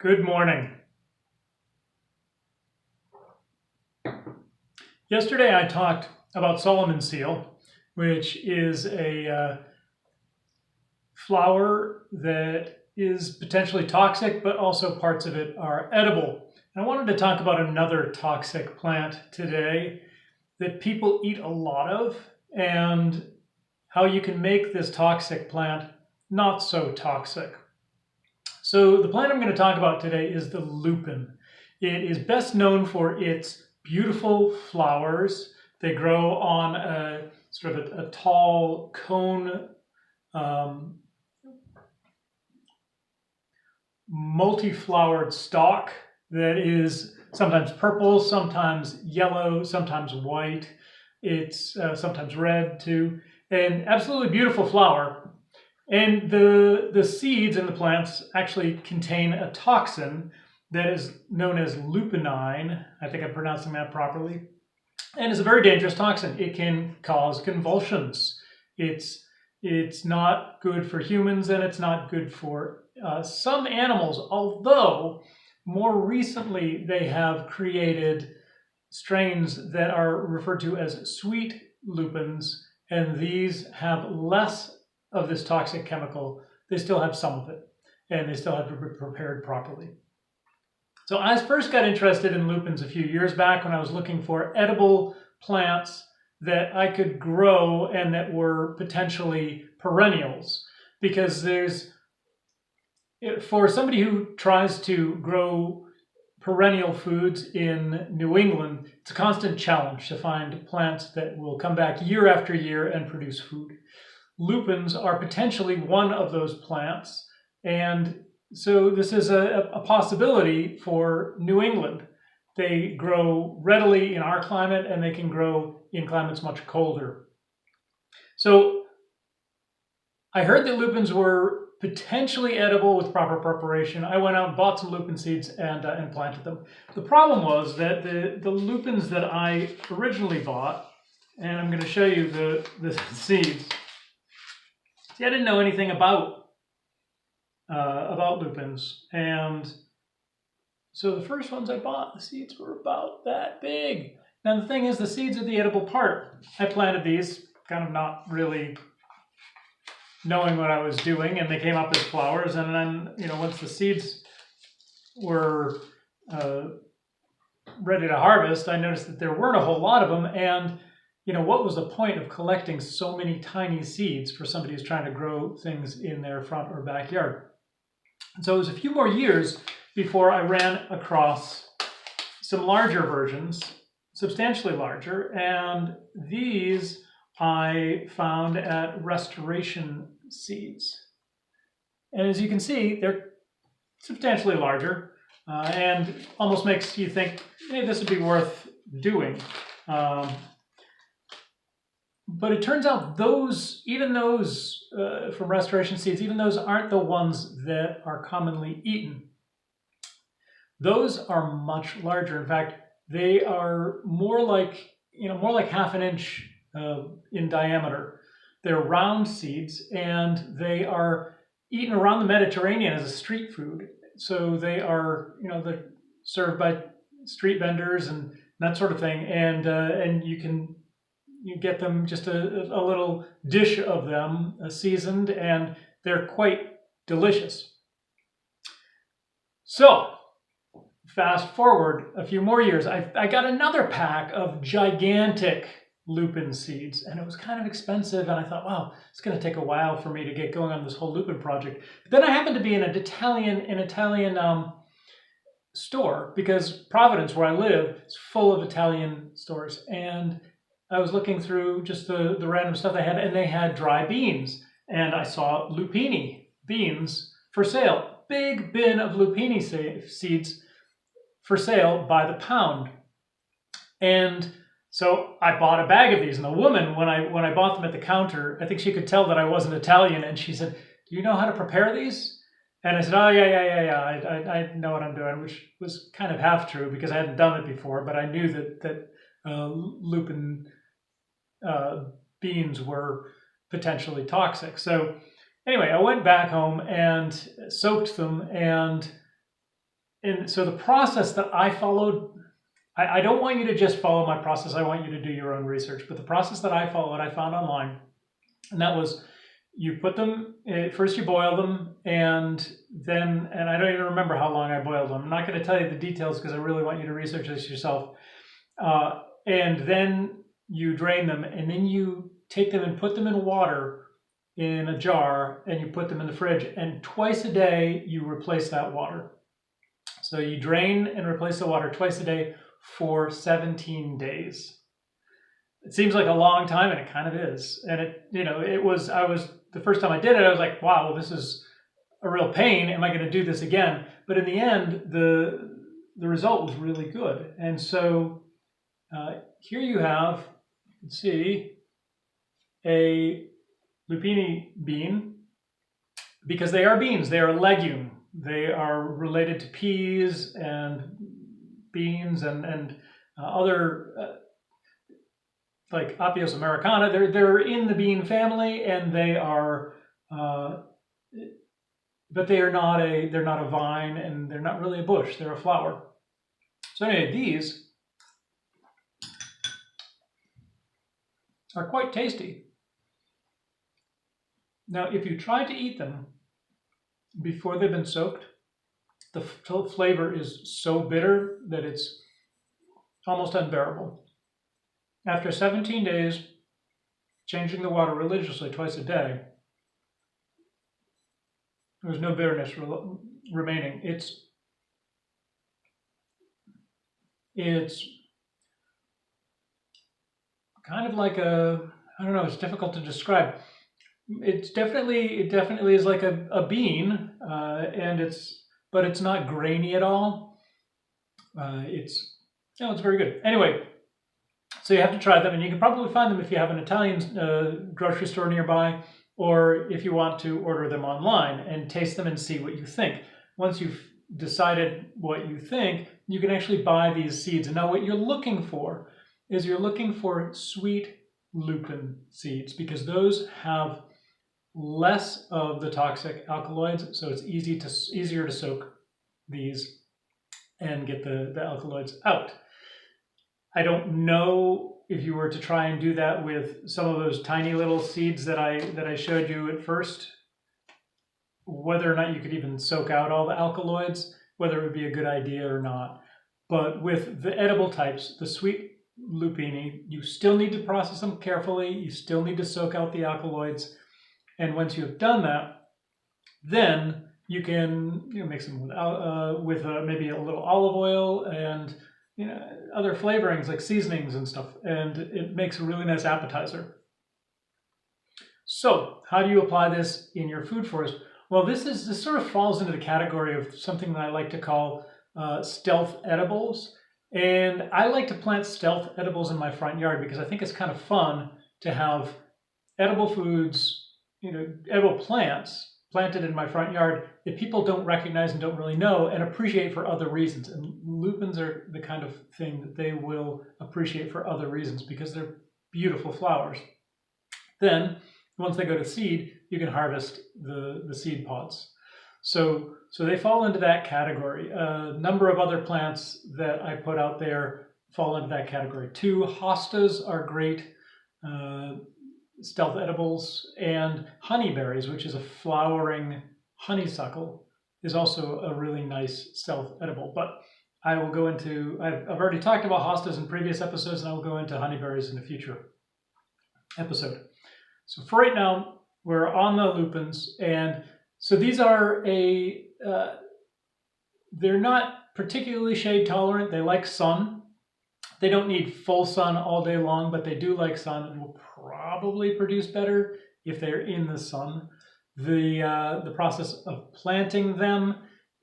Good morning. Yesterday I talked about Solomon seal, which is a flower that is potentially toxic, but also parts of it are edible. And I wanted to talk about another toxic plant today that people eat a lot of, and how you can make this toxic plant not so toxic. So the plant I'm going to talk about today is the lupin. It is best known for its beautiful flowers. They grow on a sort of a tall cone, multi-flowered stalk that is sometimes purple, sometimes yellow, sometimes white. It's sometimes red too. An absolutely beautiful flower. And the seeds in the plants actually contain a toxin that is known as lupinine. I think I'm pronouncing that properly. And it's a very dangerous toxin. It can cause convulsions. It's not good for humans, and it's not good for some animals, although more recently they have created strains that are referred to as sweet lupins, and these have less of this toxic chemical. They still have some of it, and they still have to be prepared properly. So I first got interested in lupins a few years back when I was looking for edible plants that I could grow and that were potentially perennials, because for somebody who tries to grow perennial foods in New England, it's a constant challenge to find plants that will come back year after year and produce food. Lupins are potentially one of those plants, and so this is a possibility for New England. They grow readily in our climate, and they can grow in climates much colder. So I heard that lupins were potentially edible with proper preparation. I went out and bought some lupin seeds and planted them. The problem was that the lupins that I originally bought, and I'm going to show you the seeds. See, I didn't know anything about lupins, and so the first ones I bought, the seeds were about that big. Now the thing is, the seeds are the edible part. I planted these, kind of not really knowing what I was doing, and they came up as flowers. And then, once the seeds were ready to harvest, I noticed that there weren't a whole lot of them, and what was the point of collecting so many tiny seeds for somebody who's trying to grow things in their front or backyard? And so it was a few more years before I ran across some larger versions, substantially larger, and these I found at Restoration Seeds. And as you can see, they're substantially larger, and almost makes you think, hey, this would be worth doing. But it turns out even those from Restoration Seeds, even those aren't the ones that are commonly eaten. Those are much larger. In fact, they are more like half an inch in diameter. They're round seeds, and they are eaten around the Mediterranean as a street food. So they are, they're served by street vendors and that sort of thing, and you get them just a little dish of them, seasoned, and they're quite delicious. So fast forward a few more years, I got another pack of gigantic lupin seeds, and it was kind of expensive, and I thought, wow, it's going to take a while for me to get going on this whole lupin project. But then I happened to be in an Italian store, because Providence, where I live, is full of Italian stores, and I was looking through just the random stuff they had, and they had dry beans, and I saw Lupini beans for sale. Big bin of Lupini seeds for sale by the pound. And so I bought a bag of these, and the woman, when I bought them at the counter, I think she could tell that I wasn't Italian, and she said, "Do you know how to prepare these?" And I said, "Oh, yeah, I know what I'm doing," which was kind of half true, because I hadn't done it before, but I knew that lupin beans were potentially toxic. So anyway, I went back home and soaked them, and And so the process that I followed, I don't want you to just follow my process. I want you to do your own research. But the process that I followed, I found online, and that was you put them, first you boil them, and then, and I don't even remember how long I boiled them. I'm not going to tell you the details because I really want you to research this yourself. And then you drain them, and then you take them and put them in water in a jar, and you put them in the fridge, and twice a day you replace that water. So you drain and replace the water twice a day for 17 days. It seems like a long time, and it kind of is. And the first time I did it, I was like, wow, this is a real pain. Am I going to do this again? But in the end, the result was really good. And so here you have, you can see, a Lupini bean, because they are beans, they are a legume. They are related to peas and beans and other like Apios americana. They're in the bean family, and they are, but they're not a vine, and they're not really a bush. They're a flower. So anyway, these are quite tasty. Now, if you try to eat them before they've been soaked, the flavor is so bitter that it's almost unbearable. After 17 days, changing the water religiously twice a day, there's no bitterness remaining. It's kind of like I don't know, it's difficult to describe. It definitely is like a bean, but it's not grainy at all. It's very good. Anyway, so you have to try them, and you can probably find them if you have an Italian grocery store nearby, or if you want to order them online and taste them and see what you think. Once you've decided what you think, you can actually buy these seeds. And now what you're looking for is sweet lupin seeds, because those have less of the toxic alkaloids, so it's easier to soak these and get the alkaloids out. I don't know if you were to try and do that with some of those tiny little seeds that I showed you at first, whether or not you could even soak out all the alkaloids, whether it would be a good idea or not. But with the edible types, the sweet lupini, you still need to process them carefully. You still need to soak out the alkaloids. And once you've done that, then you can mix them with maybe a little olive oil and other flavorings like seasonings and stuff, and it makes a really nice appetizer. So how do you apply this in your food forest? Well, this sort of falls into the category of something that I like to call stealth edibles. And I like to plant stealth edibles in my front yard because I think it's kind of fun to have edible foods, edible plants planted in my front yard that people don't recognize and don't really know and appreciate for other reasons. And lupins are the kind of thing that they will appreciate for other reasons because they're beautiful flowers. Then, once they go to seed, you can harvest the seed pods. So they fall into that category. A number of other plants that I put out there fall into that category too. Hostas are great stealth edibles, and honeyberries, which is a flowering honeysuckle, is also a really nice stealth edible. But I will go into, I've already talked about hostas in previous episodes, and I will go into honeyberries in a future episode. So for right now, we're on the lupins, and so these are they're not particularly shade tolerant. They like sun. They don't need full sun all day long, but they do like sun and will probably produce better if they're in the sun. The process of planting them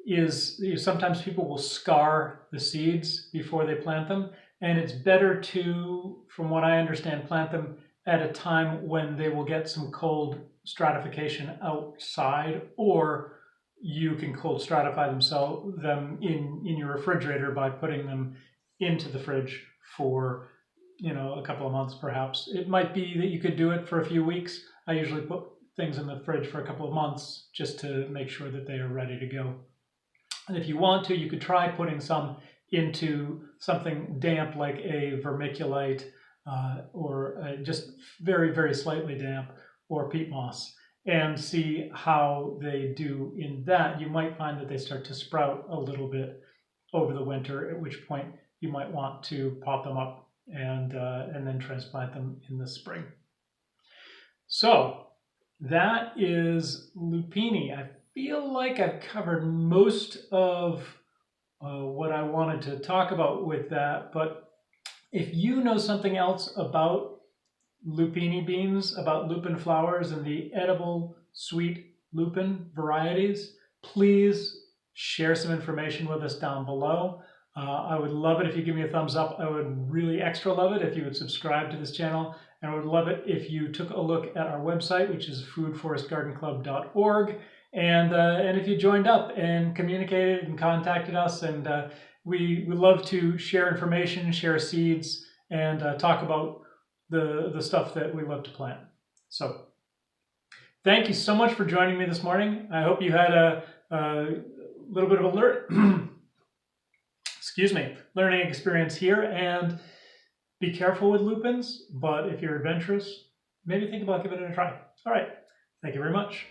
is sometimes people will scar the seeds before they plant them, and it's better to, from what I understand, plant them at a time when they will get some cold stratification outside, or you can cold stratify them in your refrigerator by putting them into the fridge for a couple of months perhaps. It might be that you could do it for a few weeks. I usually put things in the fridge for a couple of months just to make sure that they are ready to go. And if you want to, you could try putting some into something damp like a vermiculite or just very, very slightly damp, or peat moss, and see how they do in that. You might find that they start to sprout a little bit over the winter, at which point you might want to pop them up and then transplant them in the spring. So that is Lupini. I feel like I've covered most of what I wanted to talk about with that, but if you know something else about Lupini beans, about lupin flowers and the edible sweet lupin varieties, please share some information with us down below. I would love it if you give me a thumbs up. I would really extra love it if you would subscribe to this channel. And I would love it if you took a look at our website, which is foodforestgardenclub.org. And if you joined up and communicated and contacted us, and we would love to share information, share seeds, and talk about the stuff that we love to plant. So thank you so much for joining me this morning. I hope you had a little bit of a learning experience here, and be careful with lupins, but if you're adventurous, maybe think about giving it a try. All right, thank you very much.